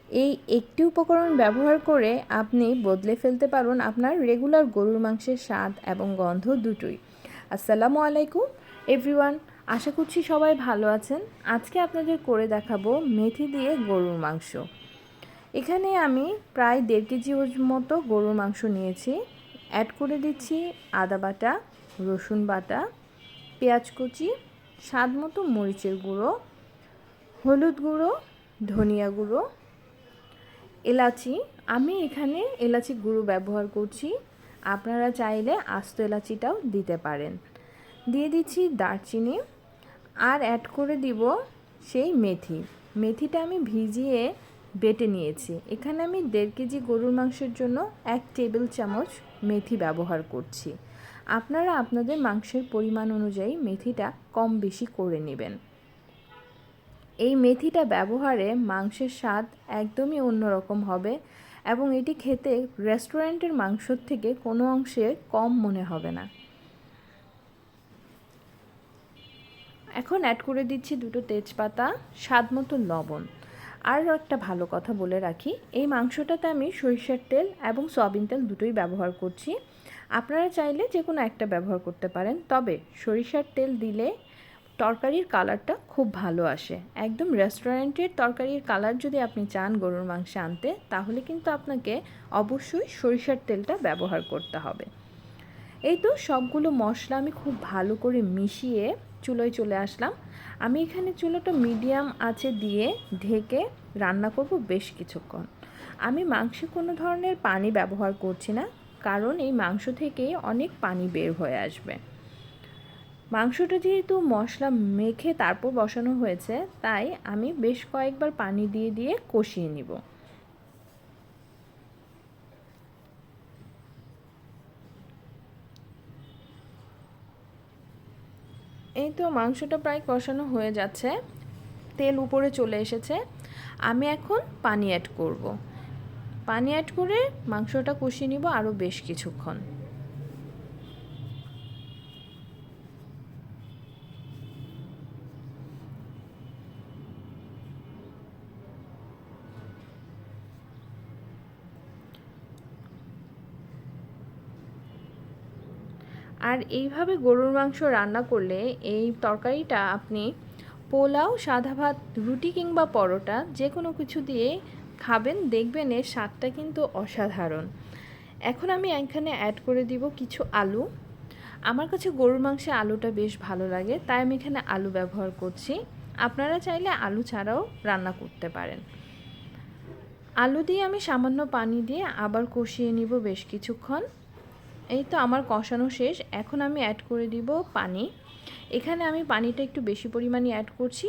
এই একটি উপকরণ ব্যবহার করে আপনি বদলে ফেলতে পারবেন আপনার রেগুলার গরুর মাংসের স্বাদ এবং গন্ধ দুটোই। আসসালামু আলাইকুম এভরিওয়ান, আশা করছি সবাই ভালো আছেন। আজকে আপনাদের করে দেখাবো মেথি দিয়ে গরুর মাংস। এখানে আমি প্রায় 1.5 কেজি মতো গরুর মাংস নিয়েছি। অ্যাড করে দিচ্ছি আদা বাটা, রসুন বাটা, পেঁয়াজ কুচি, স্বাদ মতো মরিচের গুঁড়ো, হলুদ গুঁড়ো, ধনিয়া গুঁড়ো, এলাচি। আমি এখানে এলাচি গুঁড়ো ব্যবহার করছি, আপনারা চাইলে আস্ত এলাচিটাও দিতে পারেন। দিয়ে দিচ্ছি দারচিনি, আর অ্যাড করে দিব সেই মেথি। মেথিটা আমি ভিজিয়ে বেটে নিয়েছি। এখানে আমি 1.5 কেজি গরুর মাংসের জন্য 1 টেবিল চামচ মেথি ব্যবহার করছি। আপনারা আপনাদের মাংসের পরিমাণ অনুযায়ী মেথিটা কম বেশি করে নেবেন। এই মেথিটা ব্যবহারে মাংসের স্বাদ একদমই অন্যরকম হবে এবং এটি খেতে রেস্টুরেন্টের মাংসর থেকে কোনো অংশে কম মনে হবে না। এখন অ্যাড করে দিচ্ছি 2টো তেজপাতা, স্বাদ মতো লবণ। আর একটা ভালো কথা বলে রাখি, এই মাংসটাতে আমি সরিষার তেল এবং সয়াবিন তেল দুটোই ব্যবহার করছি। আপনারা চাইলে যে কোনো একটা ব্যবহার করতে পারেন, তবে সরিষার তেল দিলে তরকারির কালারটা খুব ভালো আসে। একদম রেস্টুরেন্টের তরকারির কালার যদি আপনি চান গরুর মাংসে আনতে, তাহলে কিন্তু আপনাকে অবশ্যই সরিষার তেলটা ব্যবহার করতে হবে। এই তো সবগুলো মশলা আমি খুব ভালো করে মিশিয়ে চুলোয় চলে আসলাম। আমি এখানে চুলোটা মিডিয়াম আঁচে দিয়ে ঢেকে রান্না করব বেশ কিছুক্ষণ। আমি মাংসে কোনো ধরনের পানি ব্যবহার করছি না, কারণ এই মাংস থেকেই অনেক পানি বের হয়ে আসবে। মাংসটা যেহেতু মশলা মেখে তারপর বসানো হয়েছে, তাই আমি বেশ কয়েকবার পানি দিয়ে দিয়ে কষিয়ে নিব। এই তো মাংসটা প্রায় কষানো হয়ে যাচ্ছে, তেল উপরে চলে এসেছে। আমি এখন পানি অ্যাড করব। পানি অ্যাড করে মাংসটা কষিয়ে নিব আরও বেশ কিছুক্ষণ। আর এইভাবে গরুর মাংস রান্না করলে এই তরকারিটা আপনি পোলাও, সাদা ভাত, রুটি কিংবা পরোটা যে কোনো কিছু দিয়ে খাবেন, দেখবেন এর স্বাদটা কিন্তু অসাধারণ। এখন আমি এখানে অ্যাড করে দিব কিছু আলু। আমার কাছে গরুর মাংসে আলুটা বেশ ভালো লাগে, তাই আমি এখানে আলু ব্যবহার করছি। আপনারা চাইলে আলু ছাড়াও রান্না করতে পারেন। আলু দিয়ে আমি সামান্য পানি দিয়ে আবার কষিয়ে নিব বেশ কিছুক্ষণ। এই তো আমার কষানো শেষ। এখন আমি অ্যাড করে দিব পানি। এখানে আমি পানিটা একটু বেশি পরিমাণে অ্যাড করছি,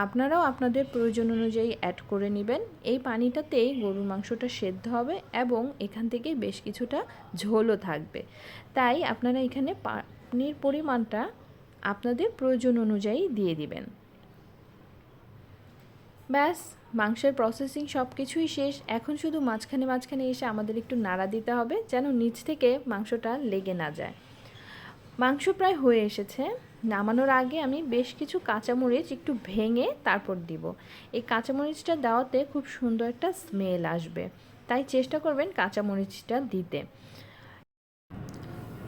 আপনারাও আপনাদের প্রয়োজন অনুযায়ী অ্যাড করে নেবেন। এই পানিটাতেই গরুর মাংসটা সেদ্ধ হবে এবং এখান থেকে বেশ কিছুটা ঝোলও থাকবে, তাই আপনারা এখানে পানির পরিমাণটা আপনাদের প্রয়োজন অনুযায়ী দিয়ে দিবেন। ব্যাস, মাংসের প্রসেসিং সব কিছুই শেষ। এখন শুধু মাঝখানে মাঝখানে এসে আমাদের একটু নাড়া দিতে হবে, যেন নিচ থেকে মাংসটা লেগে না যায়। মাংস প্রায় হয়ে এসেছে। নামানোর আগে আমি বেশ কিছু কাঁচামরিচ একটু ভেঙে তারপর দিব। এই কাঁচামরিচটা দেওয়াতে খুব সুন্দর একটা স্মেল আসবে, তাই চেষ্টা করবেন কাঁচামরিচটা দিতে।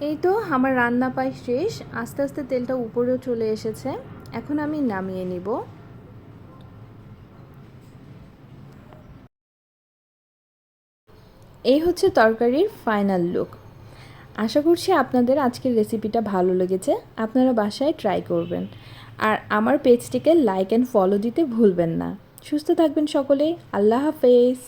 এই তো আমার রান্না প্রায় শেষ। আস্তে আস্তে তেলটা উপরেও চলে এসেছে। এখন আমি নামিয়ে নিব। এই হচ্ছে তরকারির ফাইনাল লুক। আশা করছি আপনাদের আজকের রেসিপিটা ভালো লেগেছে, আপনারা বাসায় ট্রাই করবেন। আর আমার পেজটিকে লাইক অ্যান্ড ফলো দিতে ভুলবেন না। সুস্থ থাকবেন সকলে। আল্লাহ হাফেজ।